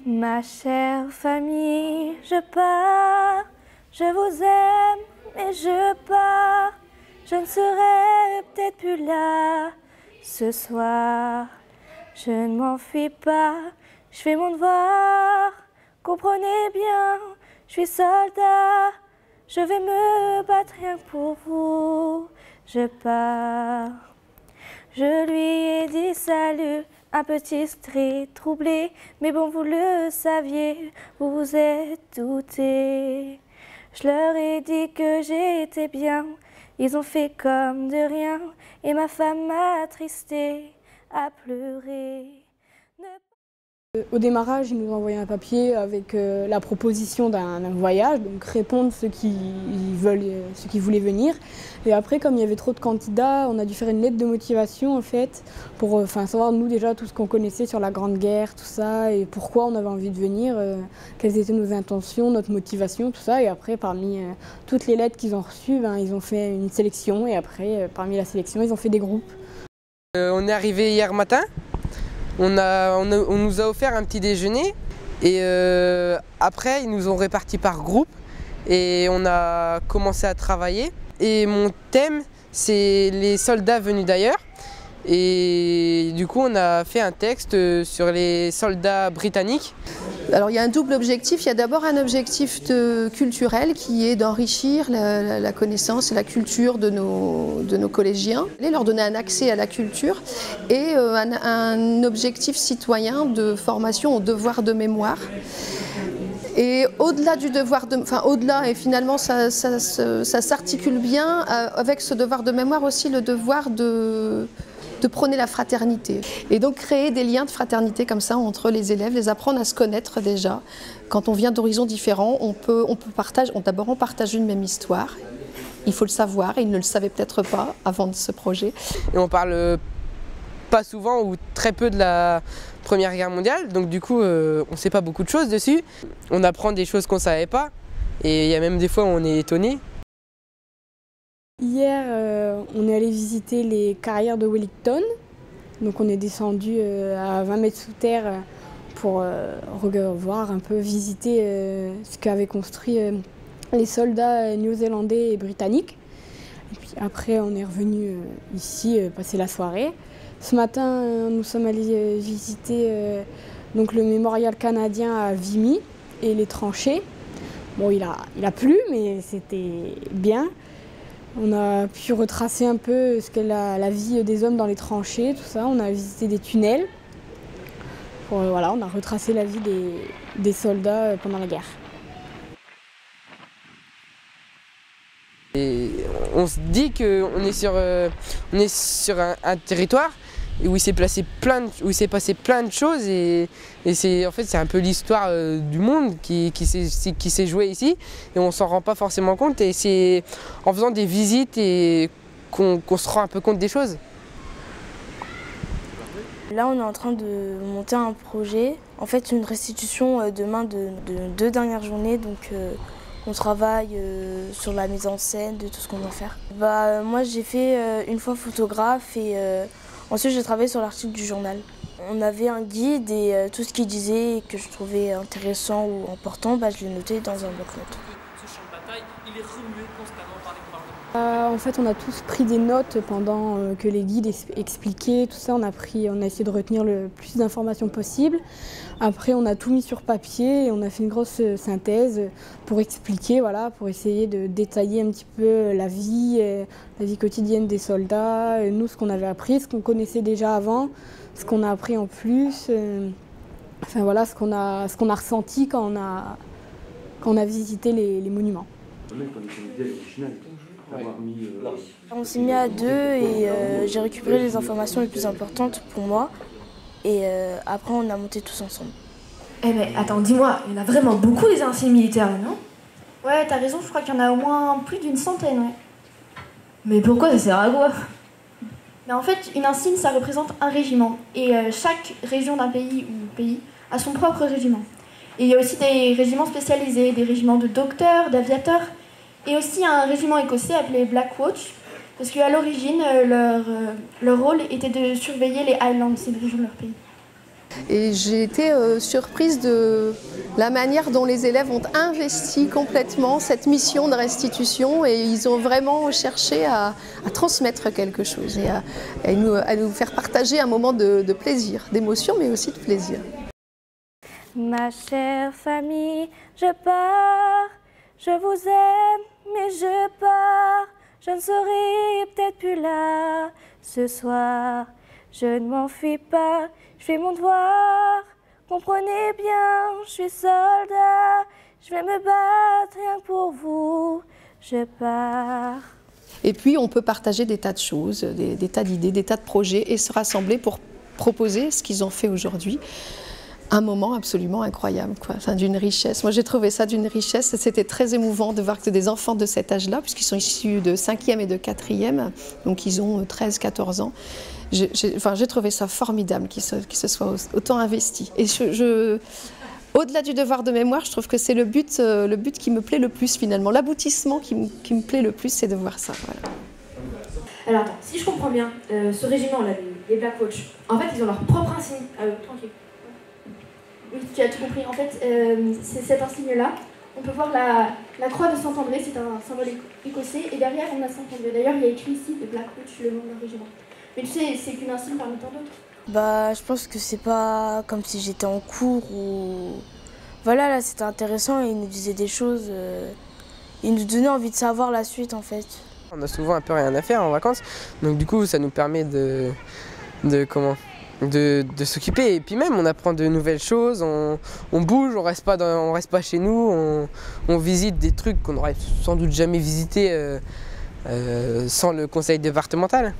Ma chère famille, je pars, je vous aime, mais je pars. Je ne serai peut-être plus là ce soir. Je ne m'enfuis pas, je fais mon devoir. Comprenez bien, je suis soldat. Je vais me battre rien que pour vous. Je pars. Je lui ai dit salut, un petit street troublé. Mais bon, vous le saviez, vous vous êtes doutés. Je leur ai dit que j'étais bien. Ils ont fait comme de rien. Et ma femme m'a attristée, a pleuré. Au démarrage, ils nous ont envoyé un papier avec la proposition d'un voyage, donc répondre ceux qui voulaient venir. Et après, comme il y avait trop de candidats, on a dû faire une lettre de motivation en fait, pour savoir nous déjà tout ce qu'on connaissait sur la Grande Guerre, tout ça, et pourquoi on avait envie de venir, quelles étaient nos intentions, notre motivation, tout ça. Et après, parmi toutes les lettres qu'ils ont reçues, ils ont fait une sélection, et après, parmi la sélection, ils ont fait des groupes. On est arrivé hier matin. On nous a offert un petit déjeuner et après ils nous ont répartis par groupe et on a commencé à travailler. Et mon thème c'est les soldats venus d'ailleurs et du coup on a fait un texte sur les soldats britanniques. Alors il y a un double objectif, il y a d'abord un objectif culturel qui est d'enrichir la connaissance et la culture de nos collégiens, et leur donner un accès à la culture, et un objectif citoyen de formation au devoir de mémoire. Et au-delà du devoir de, au-delà, et finalement ça s'articule bien avec ce devoir de mémoire aussi le devoir de prôner la fraternité. Et donc créer des liens de fraternité comme ça entre les élèves, les apprendre à se connaître déjà. Quand on vient d'horizons différents, d'abord on partage une même histoire. Il faut le savoir, et ils ne le savaient peut-être pas avant de ce projet. Et on parle pas souvent ou très peu de la Première Guerre mondiale, donc du coup on ne sait pas beaucoup de choses dessus. On apprend des choses qu'on ne savait pas, et il y a même des fois où on est étonné. Hier, on est allé visiter les carrières de Wellington. Donc on est descendu à 20 mètres sous terre pour voir un peu, visiter ce qu'avaient construit les soldats néo-zélandais et britanniques. Et puis après, on est revenu ici passer la soirée. Ce matin, nous sommes allés visiter donc le mémorial canadien à Vimy et les tranchées. Bon, il a plu, mais c'était bien. On a pu retracer un peu ce qu'est la vie des hommes dans les tranchées, tout ça. On a visité des tunnels. Voilà, on a retracé la vie des soldats pendant la guerre. Et on se dit qu'on est sur un territoire où il s'est passé plein de choses et c'est en fait c'est un peu l'histoire du monde qui s'est jouée ici et on s'en rend pas forcément compte, et c'est en faisant des visites et qu'on se rend un peu compte des choses. Là, on est en train de monter un projet, en fait une restitution demain de 2 dernières journées, donc on travaille sur la mise en scène de tout ce qu'on va faire. Moi j'ai fait une fois photographe et ensuite j'ai travaillé sur l'article du journal. On avait un guide et tout ce qu'il disait et que je trouvais intéressant ou important, je l'ai noté dans un bloc-notes. Ce champ de bataille, il est remué constamment par les bombardements. En fait, on a tous pris des notes pendant que les guides expliquaient tout ça. On a essayé de retenir le plus d'informations possible. Après, on a tout mis sur papier et on a fait une grosse synthèse pour expliquer, voilà, pour essayer de détailler un petit peu la vie quotidienne des soldats, nous, ce qu'on avait appris, ce qu'on connaissait déjà avant, ce qu'on a appris en plus, voilà, ce qu'on a ressenti quand on a visité les monuments. On s'est mis à 2 et j'ai récupéré les informations les plus importantes pour moi et après on a monté tous ensemble. Eh mais attends, dis-moi, il y en a vraiment beaucoup des insignes militaires là, non? Ouais, t'as raison, je crois qu'il y en a au moins plus d'une centaine, ouais. Mais pourquoi ça sert à quoi? Mais en fait, une insigne, ça représente un régiment. Et chaque région d'un pays ou pays a son propre régiment. Et il y a aussi des régiments spécialisés, des régiments de docteurs, d'aviateurs, et aussi un régiment écossais appelé Black Watch, parce qu'à l'origine, leur rôle était de surveiller les Highlands, c'est le région de leur pays. Et j'ai été surprise de la manière dont les élèves ont investi complètement cette mission de restitution et ils ont vraiment cherché à transmettre quelque chose et à nous faire partager un moment de plaisir, d'émotion mais aussi de plaisir. Ma chère famille, je pars, je vous aime, mais je pars, je ne serai peut-être plus là ce soir. Je ne m'enfuis pas, je fais mon devoir, comprenez bien, je suis soldat, je vais me battre rien que pour vous, je pars. Et puis on peut partager des tas de choses, des tas d'idées, des tas de projets et se rassembler pour proposer ce qu'ils ont fait aujourd'hui. Un moment absolument incroyable, quoi. Enfin, d'une richesse. Moi j'ai trouvé ça d'une richesse, c'était très émouvant de voir que des enfants de cet âge-là, puisqu'ils sont issus de 5e et de 4e, donc ils ont 13-14 ans. J'ai trouvé ça formidable qu'ils se soient autant investis. Et au-delà du devoir de mémoire, je trouve que c'est le but qui me plaît le plus finalement. L'aboutissement qui me plaît le plus, c'est de voir ça. Voilà. Alors attends, si je comprends bien, ce régiment-là, les Black Watch, en fait ils ont leur propre insigne. Tranquille. Oui, tu as tout compris. En fait, c'est cet insigne-là. On peut voir la croix de Saint-André, c'est un symbole écossais. Et derrière, on a Saint-André. D'ailleurs, il y a écrit ici de Black Watch, le nom d'un régiment. Mais tu sais, c'est qu'une insigne parmi tant d'autres. Bah, je pense que c'est pas comme si j'étais en cours ou... Voilà, là, c'était intéressant et ils nous disaient des choses. Ils nous donnaient envie de savoir la suite, en fait. On a souvent un peu rien à faire en vacances. Donc du coup, ça nous permet de s'occuper et puis même on apprend de nouvelles choses, on bouge, on reste pas chez nous, on visite des trucs qu'on n'aurait sans doute jamais visités sans le conseil départemental.